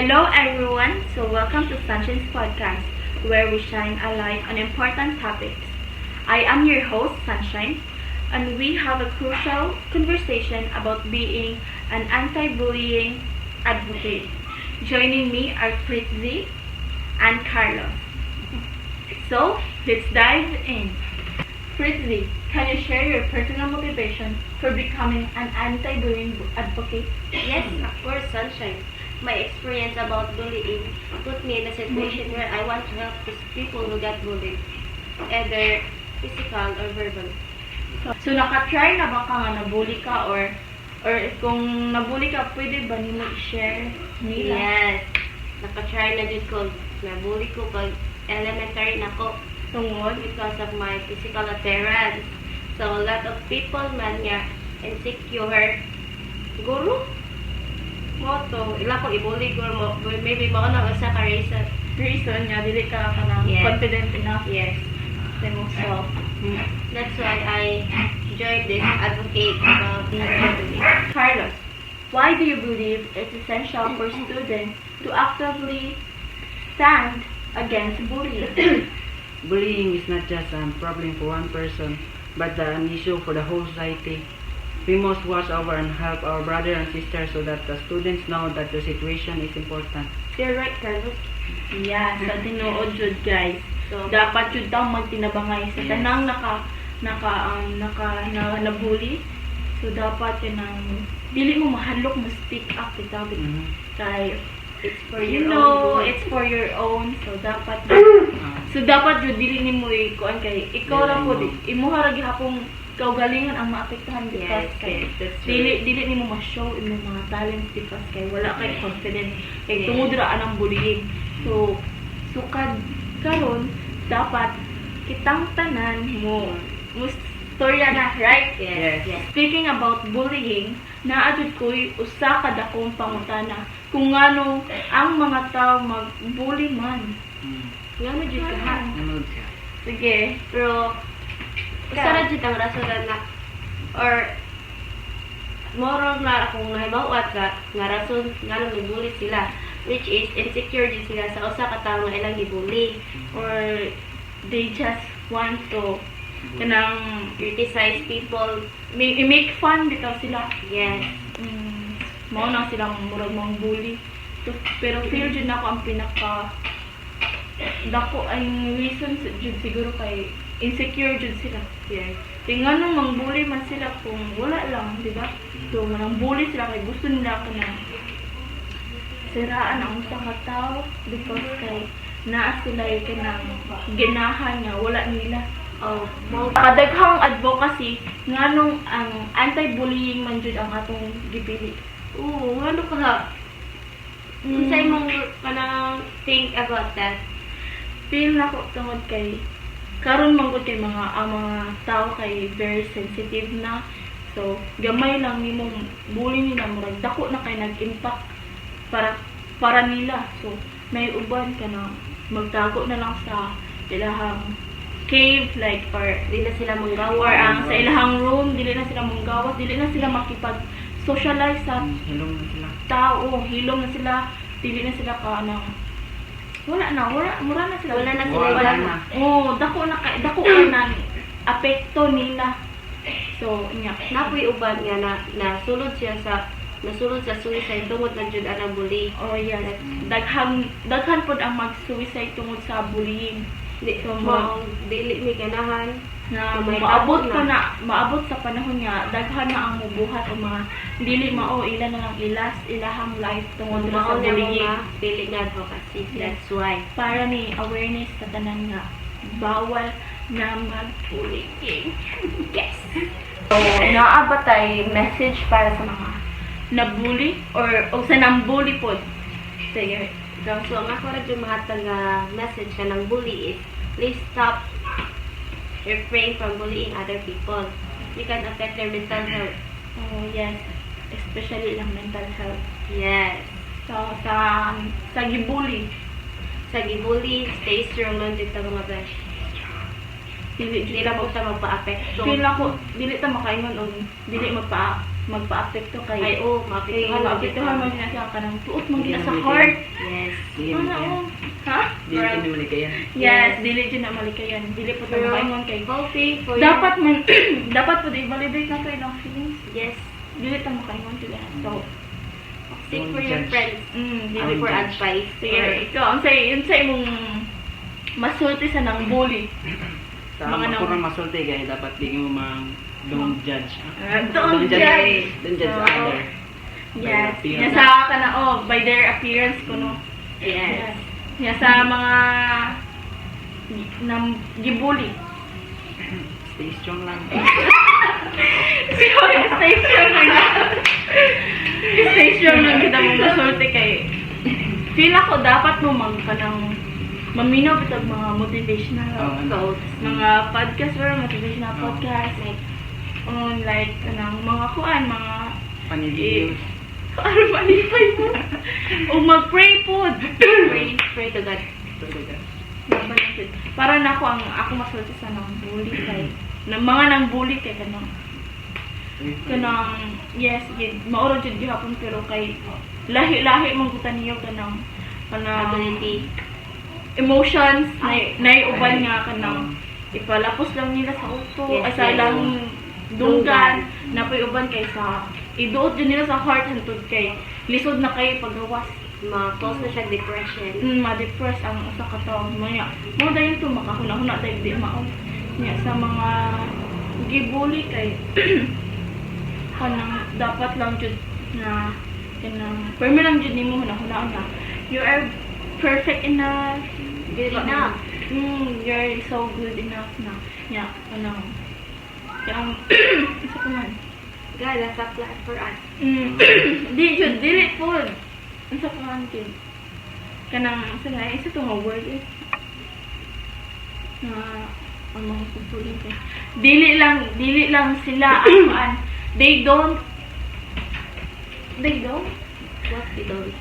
Hello everyone, so welcome to Sunshine's podcast, where we shine a light on important topics. I am your host, Sunshine, and we have a crucial conversation about being an anti-bullying advocate. Joining me are Fritzy and Carlos. So, let's dive in. Fritzy, can you share your personal motivation for becoming an anti-bullying advocate? Yes, of course, Sunshine. My experience about bullying put me in a situation where I want to help those people who get bullied, either physical or verbal. So naka-try na ba ka nga nabully ka or kung nabully ka, pwede ba nimo i-share nila? Yes, nakatry na din ko. Nabully ko pag elementary na ko Tungod? because of my physical appearance. So a lot of people man nga insecure. Guro? Moto, ila ko ibuli ko mo. Maybe mo na usa ka reason. Reason nga, dili ka na Yes. confident enough Yes. sa imong self. That's why I joined this advocate about bullying. Carlos, why do you believe it's essential for students to actively stand against bullying? Bullying is not just a problem for one person, but an issue for the whole society. We must watch over and help our brother and sister so that the students know that the situation is important. You're right, Carlos. Yeah, sa tinuod jud guys. So, Dapat jud daw magtinabangay sa Yes. tanang nabully. So dapat kanang dili mo mahalok mo speak up bitaw Mhm. kay it's for you your know own good. it's for your own, so dapat jud dili nimo ikuan kay ikaw ra po imuha ra gihapon kaugalingan ang maapektuhan because Yes, kay yes, that's dili nimo ma-show imong mga talents because kay wala kay confident kay Yes. tungod ra anang bullying. So sukad karon dapat kitang tanan mo storya na, right? Yes, yes. Speaking about bullying, naadud ko'y usa ka dakong pangutana kung ngano ang mga tao mag-bully man. Nga mo dyan ka ha. Nanood ka. Sige, Pero, usa ra dyan ang rason na, or, moro na akong nahibawat nga rason nga nang nabully sila, which is insecure din sila sa usa ka tawo nga ilang gibully. or they just want to kanang Criticize people. i-make fun bitaw sila. Yes. Mao na silang murag mga bully. So, pero feel jud nako ang pinaka dako ang reason jud siguro kay insecure jud sila. Yes. Kaya nga nung mangbully man sila kung wala lang, di ba? So, manang bully sila kay gusto nila ka na siraan ang isang tao because kay naa sila yung kanang ginahan nga wala nila. Oh, Kadaghang advocacy nga nung ang anti-bullying man jud ang atong gipili. oo, ano ka ha? Unsa imong kanang think about that? Feel na ko tungod kay karon man gud kay ang mga tao kay very sensitive na. So gamay lang nimong bully nila murag dako na kay nag-impact para nila. So may uban ka na magtago na lang sa ilahang cave like or Di na sila manggawa. or ang sa ilahang room dili na sila manggawas, dili na sila makipag socialize sa Hilong na sila. tao, hilom na sila, dili na sila ka anang mura na sila. Wala na sila Wala ibang- na. Oh, dako na apekto nila. So, nya. Napoy uban nga nasulod sa suicide tungod na jud anang bully. Oh, yes. Daghan pod ang mag-suicide tungod sa bullying. Di So, mo dili mi ganahan na may maabot tabo ka na, maabot sa panahon nga daghan na ang mubuhat o mga dili mao ila na lang ilahang life tungod ra sa mao na bullying. mga pili nga advocacy. That's why. Para ni awareness sa tanan nga bawal na mag-bullying. Yes. So, naabatay message para sa mga nabully or sa nambully pod. Sige. So ang ako ra jud mahatag nga message ka ng bully is please stop refrain from bullying other people. You can affect their mental health. Oh, yes. Especially lang mental health. Yes. So, sa gibully, Sa gibully, stay strong lang dito mga besh. dili Hindi na po siya magpa-apekto. feel ako dili ta makaingon og dili magpa-apekto Ay, kay oo, kay maapektuhan maapektuhan mo gina siya kanang tuot mo gina sa heart. Yes. Dili Ano mo kayan. ha? Dili ko ni kayan. Yes, dili dyan na malikayan. Dili po tayo Pero, maingon kay hoping for dapat man dapat po i-validate na to ilang feelings. Yes. Dili ta mo kaingon sila. So, Seek for Don't your judge. friends. dili Seek for judge. advice. sige, ikaw ang say mong masulti sa nang bully. Sa Mga mga nang- kurang masulti kay dapat di mo mang don't judge. Don't judge. Don't judge So, other. Yes. By their Yan appearance. sa kana by their appearance kuno. Yes. Yan sa mga nang gibully. Stay strong lang. Stay strong lang. Stay strong lang kita mo masulti kay feel ako dapat mo kanang maminaw bitag mga motivational Oh, Quotes. mga podcast or motivational Oh. podcast like kanang mga kuan mga funny videos. ano malipay mo o mag-pray po Pray to God. para na ako masulti sa nang bully kay mga nang bully kay kanang yes mauro jud gihapon pero kay lahi-lahi mong kutan niyo kanang Ability. emotions na uban nga kanang ipalapos lang nila sa auto Yes, ay sa yes. ilang dunggan na pay uban kay sa iduot din nila sa heart hantud kay lisod na kay paggawas Ma-cause na siya depression. ma-depress ang usa ka tawo maya mo dayon to makahuna-huna dahil di mao niya sa mga gibully kay kanang dapat lang jud na kanang permi lang jud nimo hunahuna na you are perfect enough Good enough. you're so good enough na nya kanang isa pa man God has a plan for us. di jud dili pod isa pa man kid kanang isa to nga word na ang mga kumpulin ko dili lang sila ang they don't What we don't.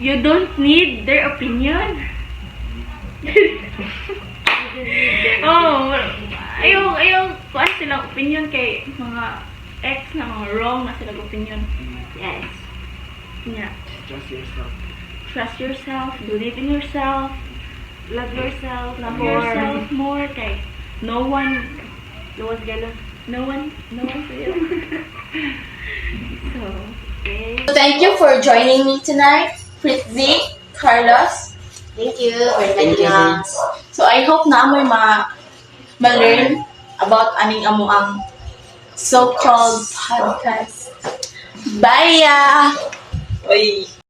you don't need their opinion ayaw kuan silang opinion kay mga ex na mga wrong na silang opinion Yes. nya Trust yourself. trust yourself believe in yourself Love yourself. love more. yourself more kay no one No one's gonna. will so Okay. thank you for joining me tonight Fritzy Carlos Thank you for inviting us. so I hope na amoy ma-learn about aning amo ang so-called podcast bye. Bye.